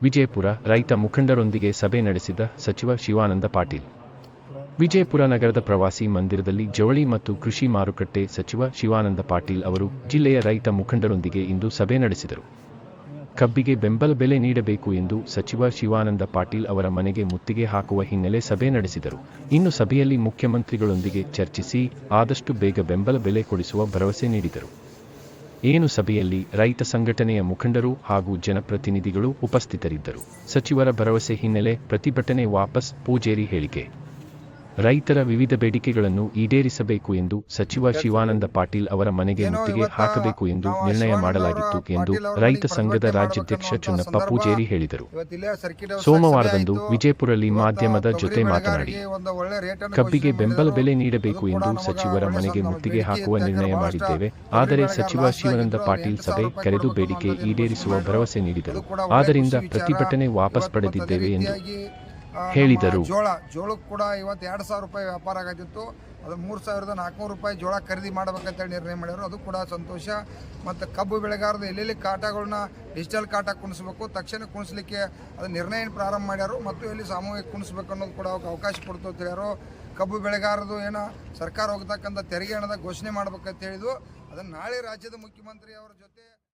ವಿಜಯಪುರ ರೈತ ಮುಖಂಡರೊಂದಿಗೆ ಸಭೆ ನಡೆಸಿದ ಸಚಿವ ಶಿವಾನಂದ ಪಾಟೀಲ್. ವಿಜಯಪುರ ನಗರದ ಪ್ರವಾಸಿ ಮಂದಿರದಲ್ಲಿ ಜವಳಿ ಮತ್ತು ಕೃಷಿ ಮಾರುಕಟ್ಟೆ ಸಚಿವ ಶಿವಾನಂದ ಪಾಟೀಲ್ ಅವರು ಜಿಲ್ಲೆಯ ರೈತ ಮುಖಂಡರೊಂದಿಗೆ ಇಂದು ಸಭೆ ನಡೆಸಿದರು. ಕಬ್ಬಿಗೆ ಬೆಂಬಲ ಬೆಲೆ ನೀಡಬೇಕು ಎಂದು ಸಚಿವ ಶಿವಾನಂದ ಪಾಟೀಲ್ ಅವರ ಮನೆಗೆ ಮುತ್ತಿಗೆ ಹಾಕುವ ಹಿನ್ನೆಲೆ ಸಭೆ ನಡೆಸಿದರು. ಇನ್ನು ಸಭೆಯಲ್ಲಿ ಮುಖ್ಯಮಂತ್ರಿಗಳೊಂದಿಗೆ ಚರ್ಚಿಸಿ ಆದಷ್ಟು ಬೇಗ ಬೆಂಬಲ ಬೆಲೆ ಕೊಡಿಸುವ ಭರವಸೆ ನೀಡಿದರು. ಸಭೆಯಲ್ಲಿ ರೈತ ಸಂಘಟನೆಯ ಮುಖಂಡರು ಹಾಗೂ ಜನಪ್ರತಿನಿಧಿಗಳು ಉಪಸ್ಥಿತರಿದ್ದರು. ಸಚಿವರ ಭರವಸೆ ಹಿನ್ನೆಲೆ ಪ್ರತಿಭಟನೆ ವಾಪಸ್. ಪೂಜೇರಿ ಹೇಳಿಕೆ. ರೈತರ ವಿವಿಧ ಬೇಡಿಕೆಗಳನ್ನು ಈಡೇರಿಸಬೇಕು ಎಂದು ಸಚಿವ ಶಿವಾನಂದ ಪಾಟೀಲ್ ಅವರ ಮನೆಗೆ ಮುತ್ತಿಗೆ ಹಾಕಬೇಕು ಎಂದು ನಿರ್ಣಯ ಮಾಡಲಾಗಿತ್ತು ಎಂದು ರೈತ ಸಂಘದ ರಾಜ್ಯಾಧ್ಯಕ್ಷ ಚುನ್ನಪ್ಪ ಪೂಜೇರಿ ಹೇಳಿದರು. ಸೋಮವಾರದಂದು ವಿಜಯಪುರಲ್ಲಿ ಮಾಧ್ಯಮದ ಜೊತೆ ಮಾತನಾಡಿ, ಕಬ್ಬಿಗೆ ಬೆಂಬಲ ಬೆಲೆ ನೀಡಬೇಕು ಎಂದು ಸಚಿವರ ಮನೆಗೆ ಮುತ್ತಿಗೆ ಹಾಕುವ ನಿರ್ಣಯ ಮಾಡಿದ್ದೇವೆ. ಆದರೆ ಸಚಿವ ಶಿವಾನಂದ ಪಾಟೀಲ್ ಸಭೆ ಕರೆದು ಬೇಡಿಕೆ ಈಡೇರಿಸುವ ಭರವಸೆ ನೀಡಿದರು. ಆದ್ದರಿಂದ ಪ್ರತಿಭಟನೆ ವಾಪಸ್ ಪಡೆದಿದ್ದೇವೆ ಎಂದು ಹೇಳಿದರು. ಜೋಳಕ್ಕೆ ಕೂಡ ಇವತ್ತು 2,000 ರೂಪಾಯಿ ವ್ಯಾಪಾರ ಆಗತ್ತಿತ್ತು. ಅದು 3,400 ರೂಪಾಯಿ ಜೋಳ ಖರೀದಿ ಮಾಡಬೇಕಂತೇಳಿ ನಿರ್ಣಯ ಮಾಡ್ಯಾರು. ಅದು ಕೂಡ ಸಂತೋಷ. ಮತ್ತು ಕಬ್ಬು ಬೆಳೆಗಾರರು ಎಲ್ಲೆಲ್ಲಿ ಕಾಟಗಳನ್ನ ಡಿಜಿಟಲ್ ಕಾಟ ಕುಣಿಸ್ಬೇಕು, ತಕ್ಷಣ ಕುಣಿಸ್ಲಿಕ್ಕೆ ಅದು ನಿರ್ಣಯ ಪ್ರಾರಂಭ ಮಾಡ್ಯಾರು. ಮತ್ತು ಎಲ್ಲಿ ಸಾಮೂಹಿಕ ಕುಣಿಸ್ಬೇಕು ಅನ್ನೋದು ಕೂಡ ಅವಕಾಶ ಕೊಡ್ತು ಅಂತ ಹೇಳ್ಯಾರು. ಕಬ್ಬು ಬೆಳೆಗಾರದು ಏನೋ ಸರ್ಕಾರ ಹೋಗ್ತಕ್ಕಂಥ ತೆರಿಗೆ ಹಣದ ಘೋಷಣೆ ಮಾಡ್ಬೇಕಂತ ಹೇಳಿದ್ವು. ಅದನ್ನು ನಾಳೆ ರಾಜ್ಯದ ಮುಖ್ಯಮಂತ್ರಿ ಅವರ ಜೊತೆ